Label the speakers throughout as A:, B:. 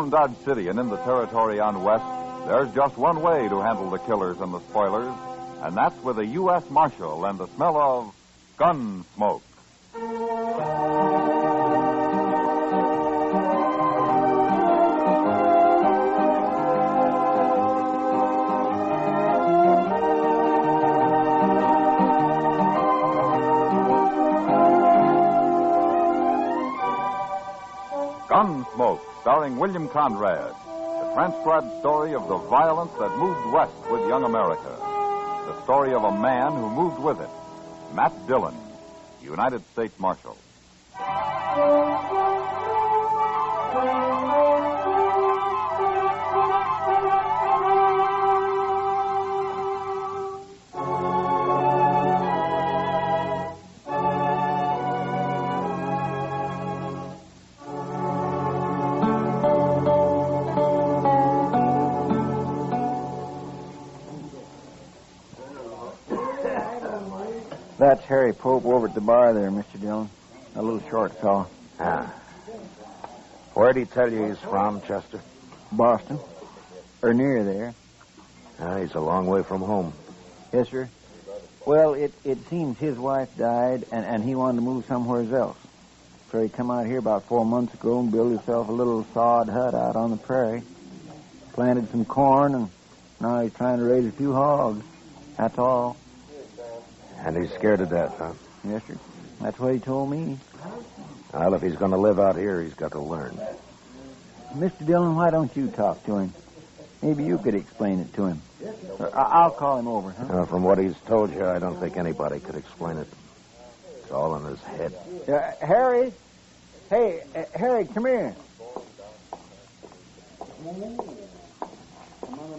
A: Around Dodge City and in the territory on West, there's just one way to handle the killers and the spoilers, and that's with a U.S. Marshal and the smell of Gunsmoke. Gunsmoke, starring William Conrad, the transcribed story of the violence that moved west with young America. The story of a man who moved with it, Matt Dillon, United States Marshal.
B: That's Harry Pope over at the bar there, Mr. Dillon. A little short fellow.
C: Ah. Where'd he tell you he's from, Chester?
B: Boston. Or near there.
C: He's a long way from home.
B: Yes, sir. Well, it seems his wife died, and he wanted to move somewhere else. So he come out here about 4 months ago and built himself a little sod hut out on the prairie. Planted some corn, and now he's trying to raise a few hogs. That's all.
C: And he's scared to death, huh?
B: Yes, sir. That's what he told me.
C: Well, if he's going to live out here, he's got to learn.
B: Mr. Dillon, why don't you talk to him? Maybe you could explain it to him. I'll call him over, huh?
C: From what he's told you, I don't think anybody could explain it. It's all in his head.
B: Harry? Hey, Harry, come here.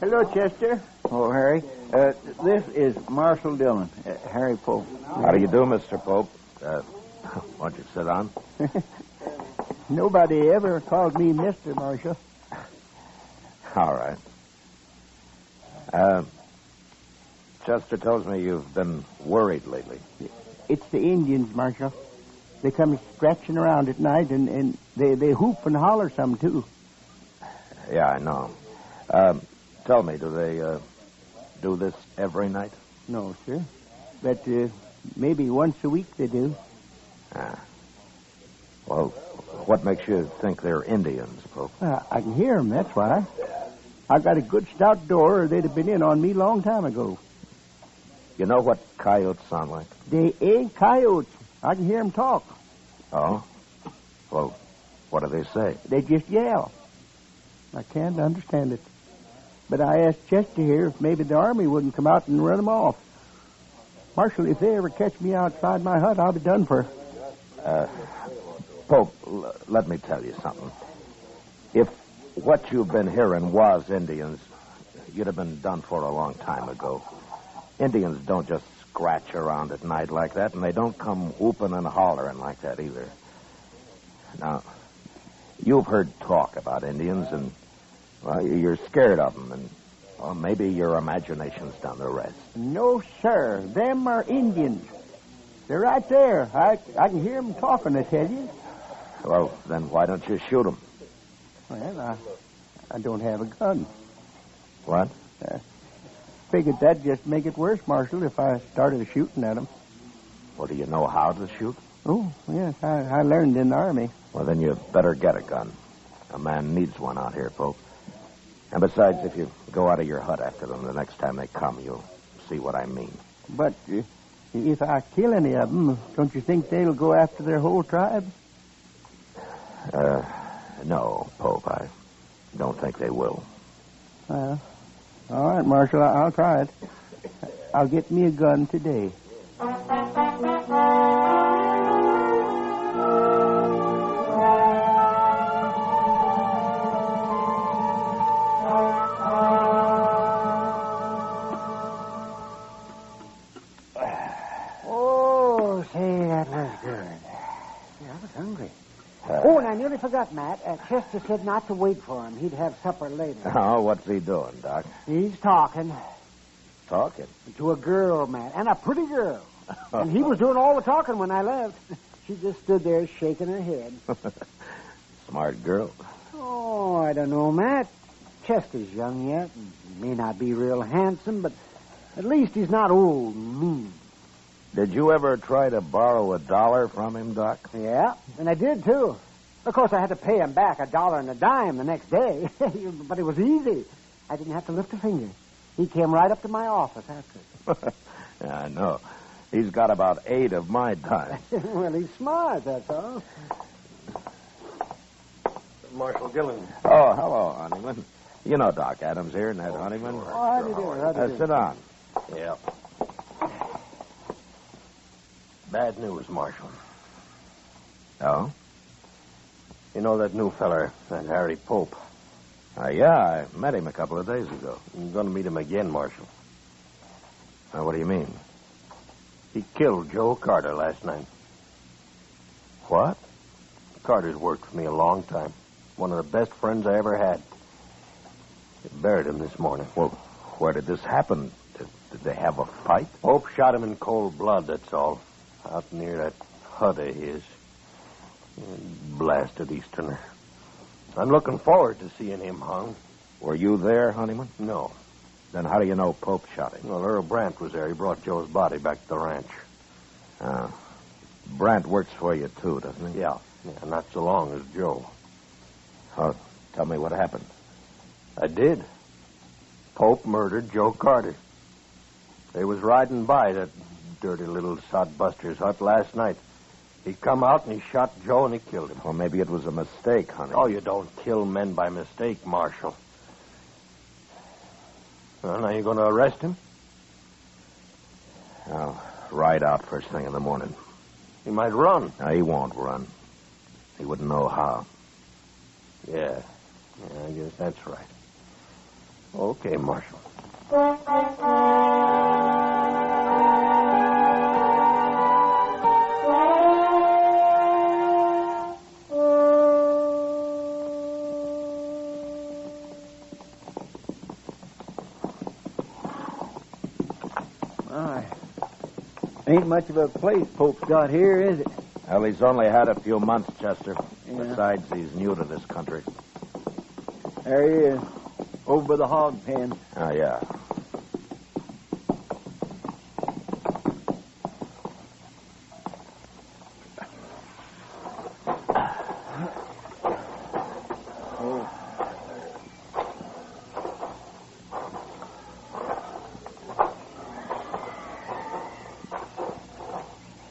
B: Hello, Chester. Oh, Harry. This is Marshal Dillon, Harry Pope.
C: How do you do, Mr. Pope? Why don't you sit down?
B: Nobody ever called me Mr. Marshal.
C: All right. Chester tells me you've been worried lately.
D: It's the Indians, Marshal. They come scratching around at night, and they hoop and holler some, too.
C: Yeah, I know. Tell me, do they do this every night?
D: No, sir. But maybe once a week they do.
C: Well, what makes you think they're Indians, Pope?
D: I can hear them, that's why. I got a good stout door, or they'd have been in on me long time ago.
C: You know what coyotes sound like?
D: They ain't coyotes. I can hear them talk.
C: Oh? Well, what do they say?
D: They just yell. I can't understand it. But I asked Chester here if maybe the army wouldn't come out and run them off. Marshal, if they ever catch me outside my hut, I'll be done for.
C: Pope, let me tell you something. If what you've been hearing was Indians, you'd have been done for a long time ago. Indians don't just scratch around at night like that, and they don't come whooping and hollering like that either. Now, you've heard talk about Indians, and, well, you're scared of them, and, well, maybe your imagination's done the rest.
D: No, sir. Them are Indians. They're right there. I can hear them talking, I tell you.
C: Well, then why don't you shoot them?
D: Well, I don't have a gun.
C: What?
D: Figured that'd just make it worse, Marshal, if I started shooting at them.
C: Well, do you know how to shoot?
D: Oh, yes, I learned in the Army.
C: Well, then you better get a gun. A man needs one out here, Pope. And besides, if you go out of your hut after them the next time they come, you'll see what I mean.
D: But if I kill any of them, don't you think they'll go after their whole tribe?
C: No, Pope, I don't think they will.
D: Well, all right, Marshal, I'll try it. I'll get me a gun today.
E: Oh, say, that was good. Yeah, I was hungry. Oh, and I nearly forgot, Matt. Chester said not to wait for him. He'd have supper later.
C: Oh, what's he doing, Doc?
E: He's talking.
C: Talking?
E: To a girl, Matt, and a pretty girl. And he was doing all the talking when I left. She just stood there shaking her head.
C: Smart girl.
E: Oh, I don't know, Matt. Chester's young yet. And he may not be real handsome, but at least he's not old and mean.
C: Did you ever try to borrow $1 from him, Doc?
E: Yeah, and I did, too. Of course, I had to pay him back $1 and a dime the next day. But it was easy. I didn't have to lift a finger. He came right up to my office after.
C: Yeah, I know. He's got about 8 of my dimes.
E: Well, he's smart, that's all.
F: Marshal Gillen.
C: Oh, hello, Honeyman. You know Doc Adams here, Ned Honeyman.
E: Oh, how do you do? How do you do?
C: Sit down.
F: Yeah. Bad news, Marshal.
C: Oh?
F: You know that new feller, that Harry Pope?
C: Yeah, I met him a couple of days ago.
F: I'm going to meet him again, Marshal.
C: What do you mean?
F: He killed Joe Carter last night.
C: What?
F: Carter's worked for me a long time. One of the best friends I ever had. They buried him this morning.
C: Well, where did this happen? Did they have a fight?
F: Pope shot him in cold blood, that's all. Out near that hut of his. Blasted Easterner. I'm looking forward to seeing him hung.
C: Were you there, Honeyman?
F: No.
C: Then how do you know Pope shot him?
F: Well, Earl Brandt was there. He brought Joe's body back to the ranch.
C: Brandt works for you, too, doesn't he?
F: Yeah, not so long as Joe.
C: Oh, tell me what happened.
F: I did. Pope murdered Joe Carter. They was riding by that dirty little sodbuster's hut last night. He come out and he shot Joe and he killed him.
C: Well, maybe it was a mistake, honey.
F: Oh, you don't kill men by mistake, Marshal. Well, now you going to arrest him?
C: I'll ride out first thing in the morning.
F: He might run.
C: No, he won't run. He wouldn't know how.
F: Yeah, I guess that's right. Okay, Marshal.
B: Ain't much of a place Pope's got here, is it?
C: Well, he's only had a few months, Chester.
B: Yeah.
C: Besides, he's new to this country.
B: There he is, over by the hog pen.
C: Oh, yeah.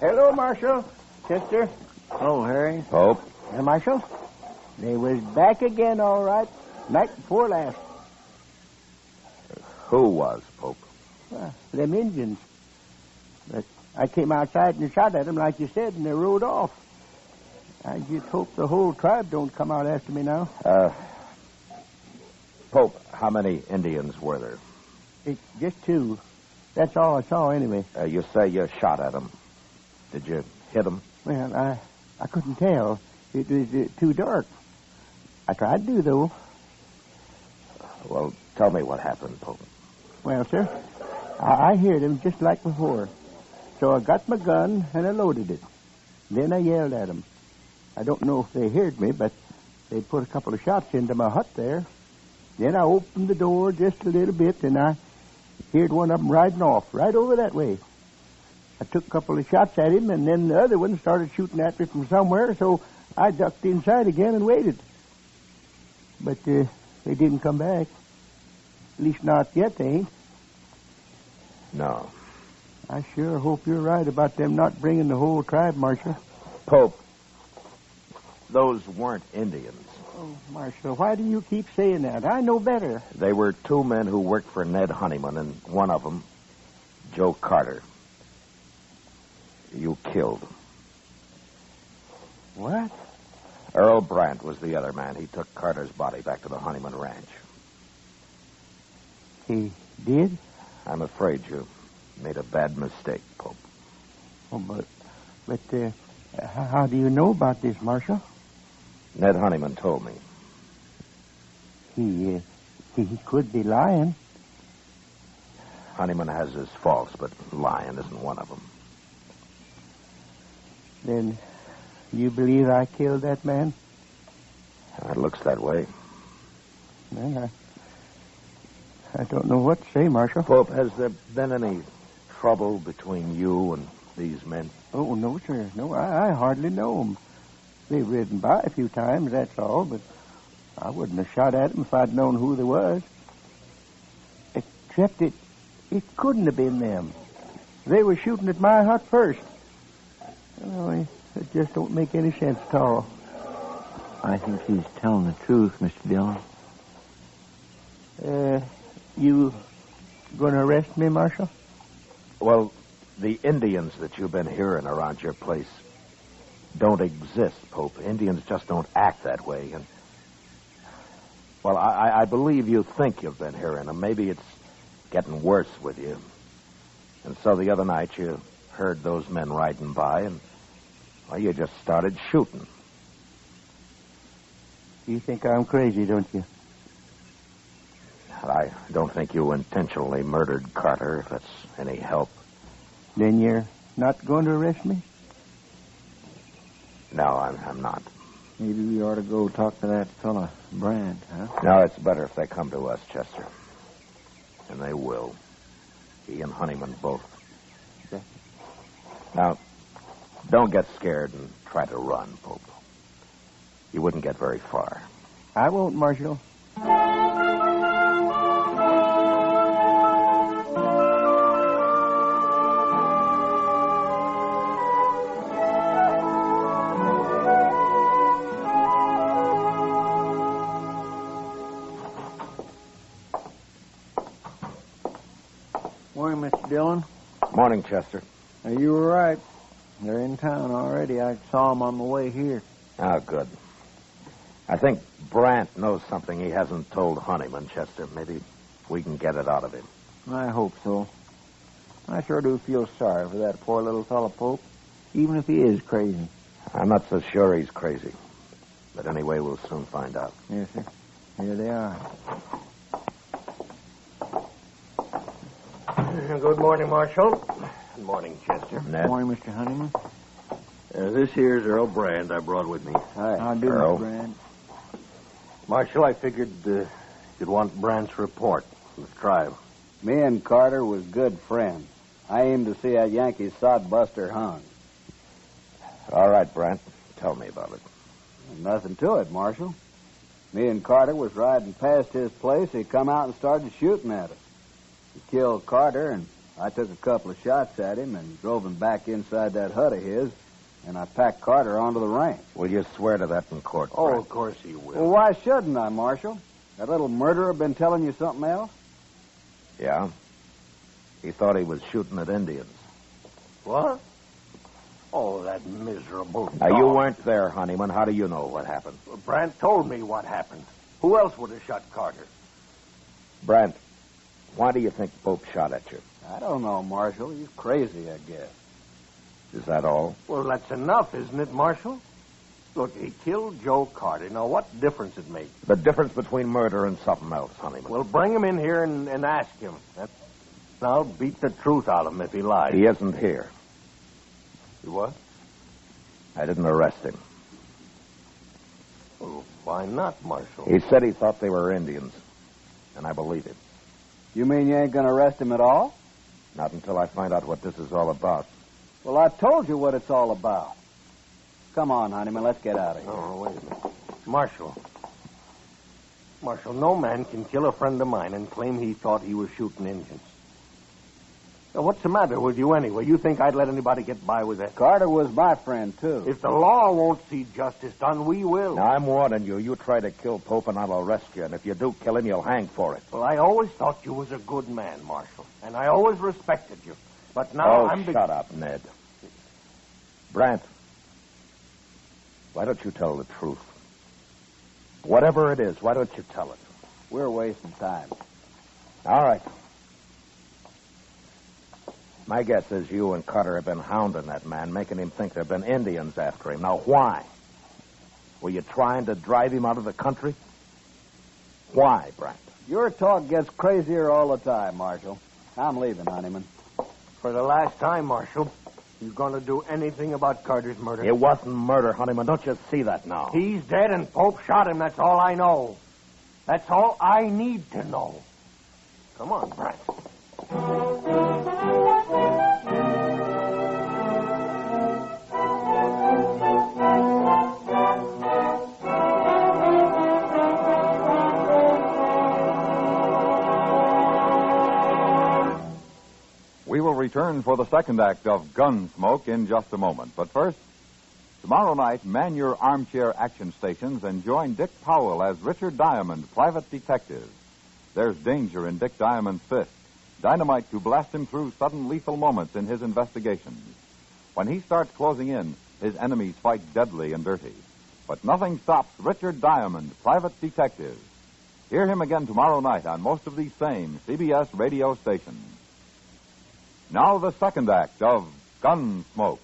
D: Hello, Marshal. Chester.
B: Oh, Harry.
C: Pope?
D: Marshal? They was back again, all right. Night before last.
C: Who was, Pope?
D: Them Indians. But I came outside and shot at them, like you said, and they rode off. I just hope the whole tribe don't come out after me now.
C: Pope, how many Indians were there?
D: It's just 2. That's all I saw, anyway.
C: You say you shot at them. Did you hit them?
D: Well, I couldn't tell. It was too dark. I tried to, though.
C: Well, tell me what happened, Pope.
D: Well, sir, I heard him just like before. So I got my gun and I loaded it. Then I yelled at them. I don't know if they heard me, but they put a couple of shots into my hut there. Then I opened the door just a little bit, and I heard one of them riding off right over that way. I took a couple of shots at him, and then the other one started shooting at me from somewhere, so I ducked inside again and waited. But they didn't come back. At least not yet, they ain't.
C: No.
D: I sure hope you're right about them not bringing the whole tribe, Marshal.
C: Pope, those weren't Indians.
D: Oh, Marshal, why do you keep saying that? I know better.
C: They were 2 men who worked for Ned Honeyman, and one of them, Joe Carter, you killed.
D: What?
C: Earl Brandt was the other man. He took Carter's body back to the Honeyman Ranch.
D: He did?
C: I'm afraid you made a bad mistake, Pope.
D: Oh, but how do you know about this, Marshal?
C: Ned Honeyman told me.
D: He could be lying.
C: Honeyman has his faults, but lying isn't one of them.
D: Then you believe I killed that man?
C: It looks that way.
D: Well, I don't know what to say, Marshal.
C: Pope, has there been any trouble between you and these men?
D: Oh, no, sir. No, I hardly know them. They've ridden by a few times, that's all, but I wouldn't have shot at them if I'd known who they was. Except it couldn't have been them. They were shooting at my hut first. Oh, it just don't make any sense at all.
B: I think he's telling the truth, Mr. Dillon.
D: You going to arrest me, Marshal?
C: Well, the Indians that you've been hearing around your place don't exist, Pope. Indians just don't act that way. And, well, I believe you think you've been hearing them. Maybe it's getting worse with you. And so the other night you heard those men riding by and, well, you just started shooting.
D: You think I'm crazy, don't you?
C: I don't think you intentionally murdered Carter, if that's any help.
D: Then you're not going to arrest me?
C: No, I'm not.
B: Maybe we ought to go talk to that fella, Brand, huh?
C: No, it's better if they come to us, Chester. And they will. He and Honeyman both.
B: Okay.
C: Now, don't get scared and try to run, Pope. You wouldn't get very far.
D: I won't, Marshal.
B: Morning, Mr. Dillon.
C: Morning, Chester.
B: You were right. They're in town already. I saw them on the way here.
C: Oh, good. I think Brandt knows something he hasn't told Honeyman, Chester. Maybe we can get it out of him.
B: I hope so. I sure do feel sorry for that poor little fellow, Pope, even if he is crazy.
C: I'm not so sure he's crazy. But anyway, we'll soon find out.
B: Yes, sir. Here they are.
F: Good morning, Marshal. Good morning, Chester.
C: Ned?
B: Morning, Mr. Honeyman.
F: This here's Earl Brand I brought with me.
B: Hi. How do,
C: Earl.
B: Mr. Brand?
F: Marshal, I figured you'd want Brandt's report from the tribe.
G: Me and Carter was good friends. I aimed to see that Yankee sodbuster hung.
C: All right, Brandt. Tell me about it.
G: Nothing to it, Marshal. Me and Carter was riding past his place. He come out and started shooting at us. He killed Carter, and I took a couple of shots at him and drove him back inside that hut of his, and I packed Carter onto the ranch.
C: Will you swear to that in court,
F: Oh,
C: Brandt?
F: of course he will.
G: Well, why shouldn't I, Marshal? That little murderer been telling you something else?
C: Yeah? He thought he was shooting at Indians.
F: What? Oh, that miserable
C: Now, you
F: dog.
C: weren't there, Honeyman. How do you know what happened?
F: Brandt told me what happened. Who else would have shot Carter?
C: Brandt, why do you think Pope shot at you?
G: I don't know, Marshal. He's crazy, I guess.
C: Is that all?
F: Well, that's enough, isn't it, Marshal? Look, he killed Joe Carter. Now, what difference it makes?
C: The difference between murder and something else, Honeyman.
F: Well, bring him in here and ask him. I'll beat the truth out of him if he lies.
C: He isn't here.
F: You what?
C: I didn't arrest him.
F: Well, why not, Marshal?
C: He said he thought they were Indians, and I believe him.
G: You mean you ain't going to arrest him at all?
C: Not until I find out what this is all about.
G: Well, I told you what it's all about. Come on, Honeyman, let's get out of here.
F: Oh, wait a minute. Marshal, no man can kill a friend of mine and claim he thought he was shooting Indians. Now, what's the matter with you anyway? You think I'd let anybody get by with that?
G: Carter was my friend, too.
F: If the law won't see justice done, we will.
C: Now, I'm warning you. You try to kill Pope, and I'll arrest you. And if you do kill him, you'll hang for it.
F: Well, I always thought you was a good man, Marshal. And I always respected you. But now I'm...
C: shut up, Ned. Brandt, why don't you tell the truth? Whatever it is, why don't you tell it?
G: We're wasting time.
C: All right. My guess is you and Carter have been hounding that man, making him think there have been Indians after him. Now, why? Were you trying to drive him out of the country? Why, Brandt?
G: Your talk gets crazier all the time, Marshal. I'm leaving, Honeyman.
F: For the last time, Marshal, You going to do anything about Carter's murder?
C: It wasn't murder, Honeyman. Don't you see that now?
F: He's dead and Pope shot him. That's all I know. That's all I need to know. Come on, Brent.
A: We will return for the second act of Gunsmoke in just a moment. But first, tomorrow night, man your armchair action stations and join Dick Powell as Richard Diamond, private detective. There's danger in Dick Diamond's fist, dynamite to blast him through sudden lethal moments in his investigations. When he starts closing in, his enemies fight deadly and dirty. But nothing stops Richard Diamond, private detective. Hear him again tomorrow night on most of these same CBS radio stations. Now the second act of Gunsmoke.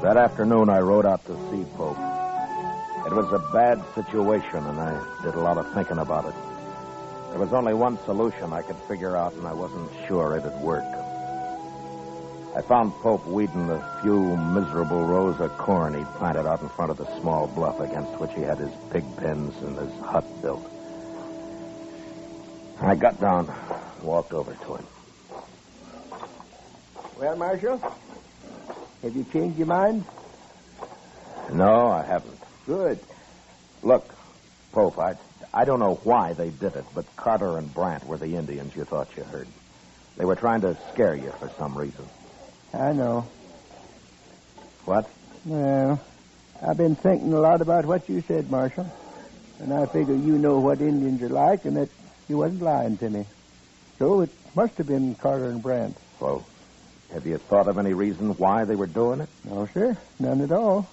C: That afternoon, I rode out to see Pope. It was a bad situation, and I did a lot of thinking about it. There was only one solution I could figure out, and I wasn't sure it'd work. I found Pope weeding the few miserable rows of corn he'd planted out in front of the small bluff against which he had his pig pens and his hut built. I got down and walked over to him.
D: Well, Marshal, have you changed your mind?
C: No, I haven't.
D: Good.
C: Look, Pope, I don't know why they did it, but Carter and Brandt were the Indians you thought you heard. They were trying to scare you for some reason.
D: I know.
C: What?
D: Well, I've been thinking a lot about what you said, Marshal. And I figure you know what Indians are like and that you wasn't lying to me. So it must have been Carter and Brandt.
C: Well, have you thought of any reason why they were doing it?
D: No, sir. None at all.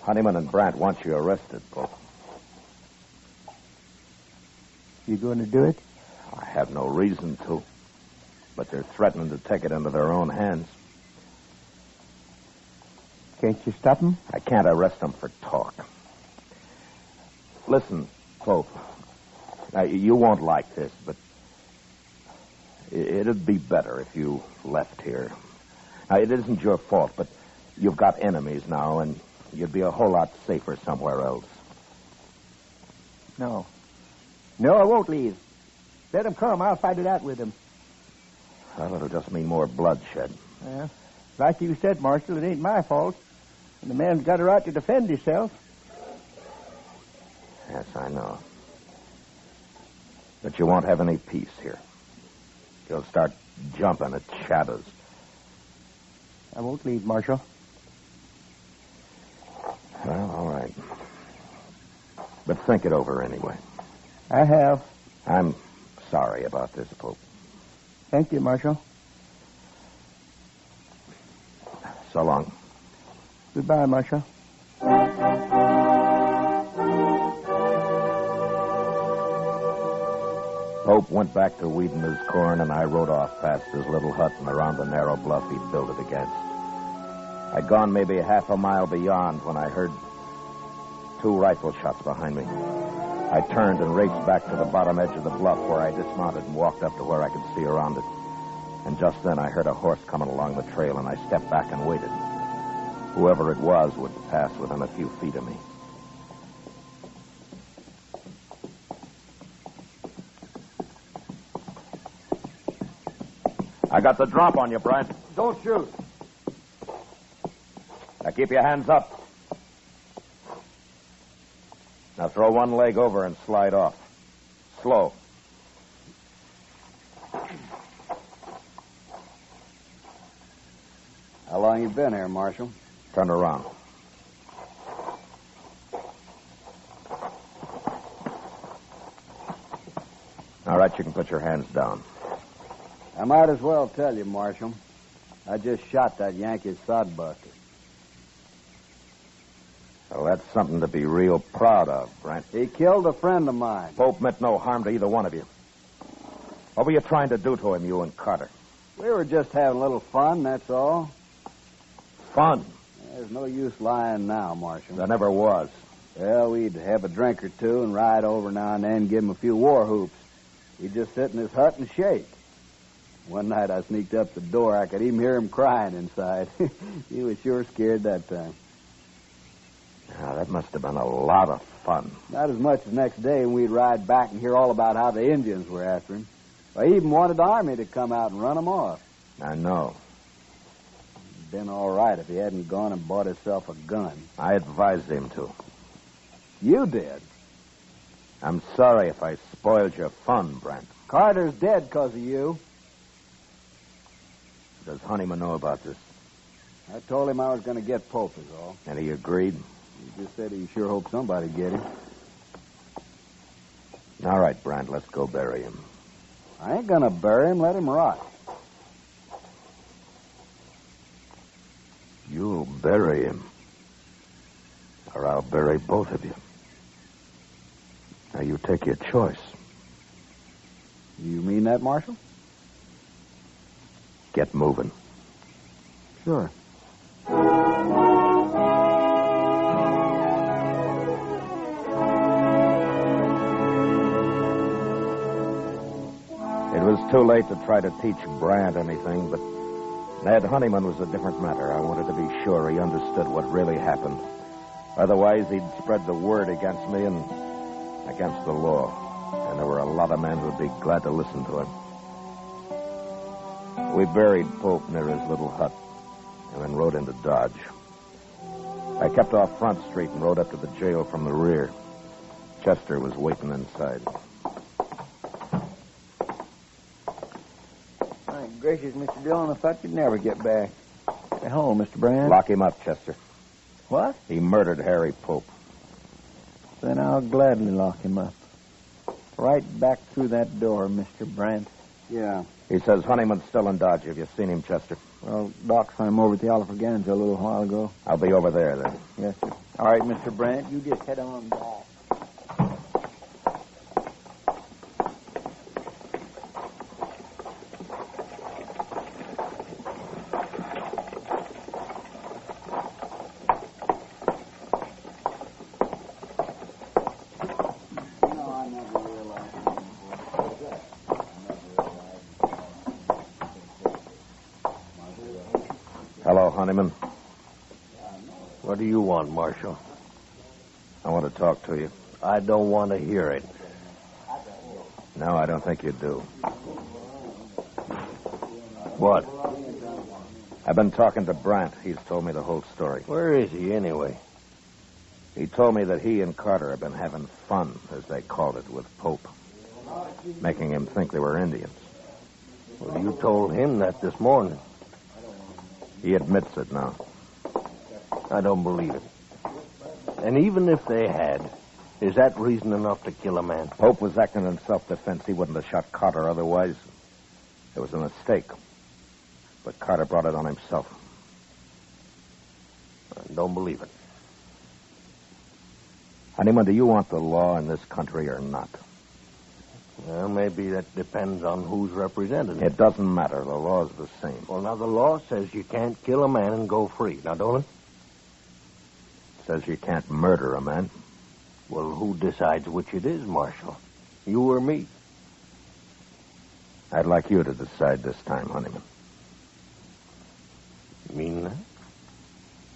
C: Honeyman and Brandt want you arrested, Pope.
D: You going to do it?
C: I have no reason to. But they're threatening to take it into their own hands.
D: Can't you stop them?
C: I can't arrest them for talk. Listen, Pope. Now, you won't like this, but it'd be better if you left here. Now, it isn't your fault, but you've got enemies now, and you'd be a whole lot safer somewhere else.
D: No. No, I won't leave. Let them come. I'll fight it out with them.
C: Well, it'll just mean more bloodshed.
D: Well, like you said, Marshal, it ain't my fault. And the man's got a right to defend himself.
C: Yes, I know. But you won't have any peace here. You'll start jumping at shadows.
D: I won't leave, Marshal.
C: Well, all right. But think it over anyway.
D: I have.
C: I'm sorry about this, Pope.
D: Thank you, Marshal.
C: So long.
D: Goodbye, Marshal.
C: Pope went back to weeding his corn, and I rode off past his little hut and around the narrow bluff he'd built it against. I'd gone maybe half a mile beyond when I heard 2 rifle shots behind me. I turned and raced back to the bottom edge of the bluff where I dismounted and walked up to where I could see around it. And just then I heard a horse coming along the trail, and I stepped back and waited. Whoever it was would pass within a few feet of me. I got the drop on you, Brent.
F: Don't shoot.
C: Now keep your hands up. Now throw one leg over and slide off. Slow.
G: How long you been here, Marshal?
C: Turn around. All right, you can put your hands down.
G: I might as well tell you, Marshal. I just shot that Yankee sodbuster.
C: Well, that's something to be real proud of, Brent.
G: He killed a friend of mine.
C: Pope meant no harm to either one of you. What were you trying to do to him, you and Carter?
G: We were just having a little fun, that's all.
C: Fun.
G: There's no use lying now, Marshal.
C: There never was.
G: Well, we'd have a drink or two and ride over now and then, give him a few war whoops. He'd just sit in his hut and shake. One night I sneaked up the door. I could even hear him crying inside. He was sure scared that time.
C: Now, that must have been a lot of fun.
G: Not as much as next day when we'd ride back and hear all about how the Indians were after him. I even wanted the army to come out and run him off.
C: I know.
G: It'd been all right if he hadn't gone and bought himself a gun.
C: I advised him to.
G: You did.
C: I'm sorry if I spoiled your fun, Brent.
G: Carter's dead because of you.
C: Does Honeyman know about this?
G: I told him I was going to get Pope, is all.
C: And he agreed?
G: He just said he sure hoped somebody'd get him.
C: All right, Brent, let's go bury him.
G: I ain't going to bury him. Let him rot.
C: You'll bury him. Or I'll bury both of you. Now, you take your choice.
G: You mean that, Marshal?
C: Get moving.
G: Sure.
C: It was too late to try to teach Brant anything, but Ned Honeyman was a different matter. I wanted to be sure he understood what really happened. Otherwise, he'd spread the word against me and against the law. And there were a lot of men who'd be glad to listen to him. We buried Pope near his little hut and then rode into Dodge. I kept off Front Street and rode up to the jail from the rear. Chester was waiting inside.
B: My gracious, Mr. Dillon, I thought you'd never get back. Stay home, Mr. Brand.
C: Lock him up, Chester.
B: What?
C: He murdered Harry Pope.
B: Then I'll gladly lock him up. Right back through that door, Mr. Brand.
G: Yeah.
C: He says Honeyman's still in Dodge. Have you seen him, Chester?
B: Well, Doc saw him over at the Alfraganza a little while ago.
C: I'll be over there, then.
B: Yes, sir. All right, Mr. Brand, you just head on back.
C: Hello, Honeyman.
F: What do you want, Marshal?
C: I want to talk to you.
F: I don't want to hear it.
C: No, I don't think you do.
F: What?
C: I've been talking to Brant. He's told me the whole story.
F: Where is he, anyway?
C: He told me that he and Carter have been having fun, as they called it, with Pope, making him think they were Indians.
F: Well, you told him that this morning.
C: He admits it now.
F: I don't believe it. And even if they had, is that reason enough to kill a man?
C: Pope was acting in self-defense. He wouldn't have shot Carter otherwise. It was a mistake. But Carter brought it on himself.
F: I don't believe it.
C: Honeyman, do you want the law in this country or not?
F: Well, maybe that depends on who's represented.
C: It doesn't matter. The law's the same.
F: Well, now, the law says you can't kill a man and go free. Now, don't it?
C: It says you can't murder a man.
F: Well, who decides which it is, Marshal? You or me?
C: I'd like you to decide this time, Honeyman.
F: You mean that?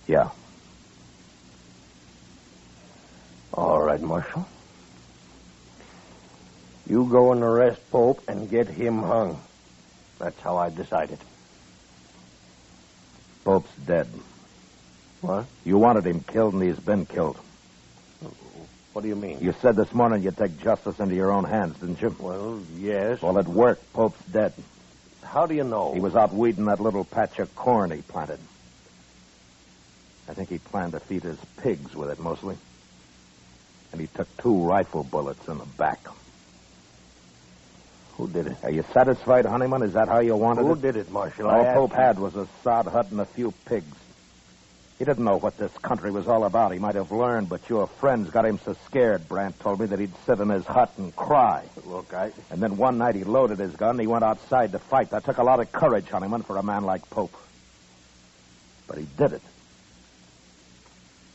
C: Yeah.
F: All right, Marshal. You go and arrest Pope and get him hung. That's how I decided.
C: Pope's dead.
F: What?
C: You wanted him killed, and he's been killed.
F: What do you mean?
C: You said this morning you'd take justice into your own hands, didn't you?
F: Well, yes.
C: Well, it worked. Pope's dead.
F: How do you know?
C: He was out weeding that little patch of corn he planted. I think he planned to feed his pigs with it, mostly. And he took 2 rifle bullets in the back.
F: Who did it?
C: Are you satisfied, Honeyman? Is that how you wanted
F: Who
C: it?
F: did it, Marshal?
C: All Pope had was a sod hut and a few pigs. He didn't know what this country was all about. He might have learned, but your friends got him so scared, Brandt told me, that he'd sit in his hut and cry.
F: Look,
C: And then one night he loaded his gun and he went outside to fight. That took a lot of courage, Honeyman, for a man like Pope. But he did it.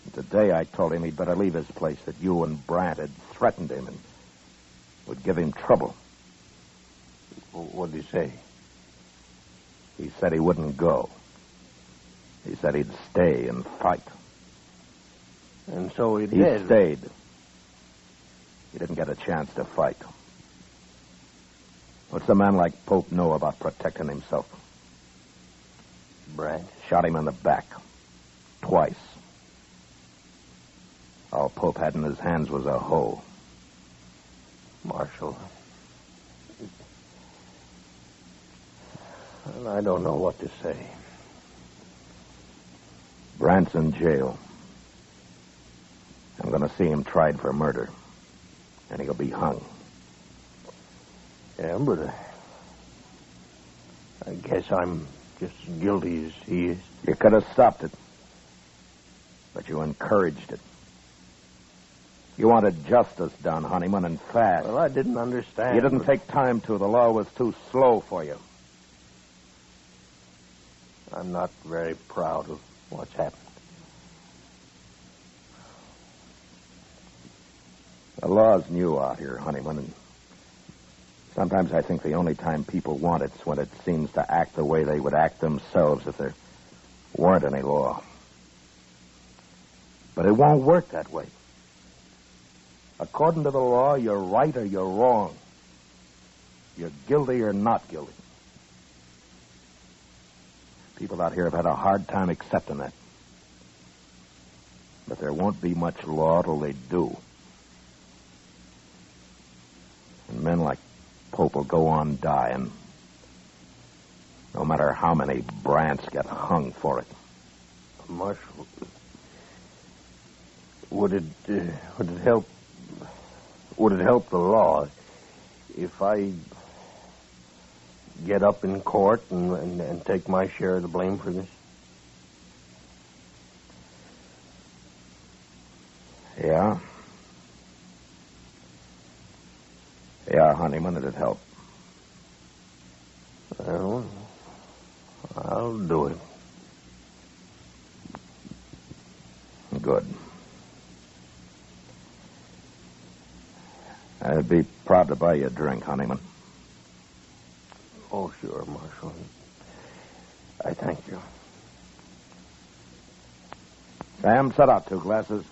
C: And today I told him he'd better leave his place, that you and Brandt had threatened him and would give him trouble.
F: What'd he say?
C: He said he wouldn't go. He said he'd stay and fight.
F: And so he
C: He
F: did.
C: stayed. He didn't get a chance to fight. What's a man like Pope know about protecting himself?
F: Brandt?
C: Shot him in the back. Twice. All Pope had in his hands was a hoe.
F: Marshal. Well, I don't know what to say.
C: Brandt's in jail. I'm going to see him tried for murder. And he'll be hung.
F: Yeah, but I guess I'm just as guilty as he is.
C: You could have stopped it. But you encouraged it. You wanted justice done, Honeyman, and fast.
F: Well, I didn't understand.
C: You didn't take time to. The law was too slow for you.
F: I'm not very proud of what's happened.
C: The law's new out here, Honeyman, and sometimes I think the only time people want it's when it seems to act the way they would act themselves if there weren't any law. But it won't work that way. According to the law, you're right or you're wrong. You're guilty or not guilty. People out here have had a hard time accepting that. But there won't be much law till they do. And men like Pope will go on dying, no matter how many Brandts get hung for it.
F: Marshal, would it help the law if I get up in court and take my share of the blame for this?
C: Yeah? Yeah, Honeyman, it'd help.
F: Well, I'll do it.
C: Good. I'd be proud to buy you a drink, Honeyman.
F: Oh, sure, Marshal. I thank you.
C: Sam, set out 2 glasses.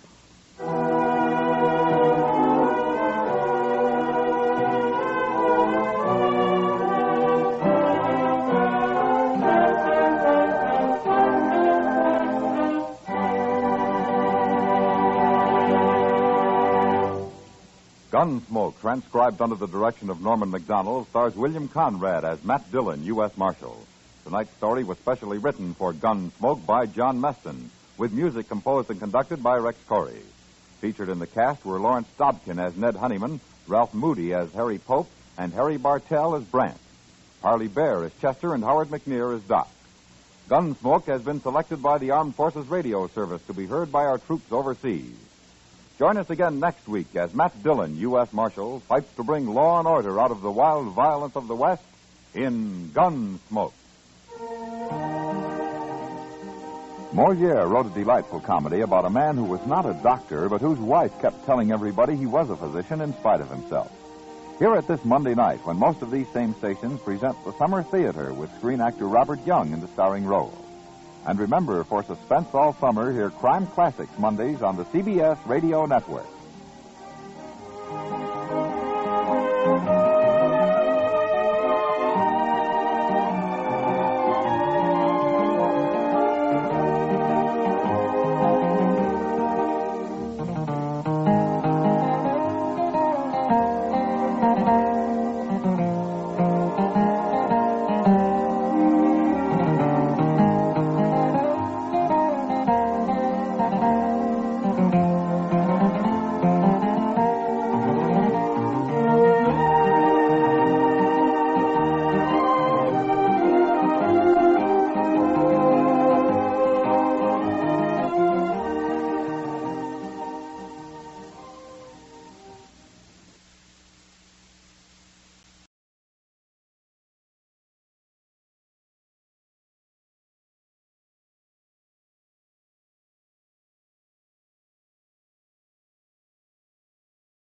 A: Gunsmoke, transcribed under the direction of Norman McDonald, stars William Conrad as Matt Dillon, U.S. Marshal. Tonight's story was specially written for Gunsmoke by John Meston, with music composed and conducted by Rex Corey. Featured in the cast were Lawrence Dobkin as Ned Honeyman, Ralph Moody as Harry Pope, and Harry Bartell as Brandt. Harley Bear as Chester, and Howard McNear as Doc. Gunsmoke has been selected by the Armed Forces Radio Service to be heard by our troops overseas. Join us again next week as Matt Dillon, U.S. Marshal, fights to bring law and order out of the wild violence of the West in Gunsmoke. Moliere wrote a delightful comedy about a man who was not a doctor, but whose wife kept telling everybody he was a physician in spite of himself. Hear it this Monday night when most of these same stations present the Summer Theater with screen actor Robert Young in the starring role. And remember, for suspense all summer, hear Crime Classics Mondays on the CBS Radio Network.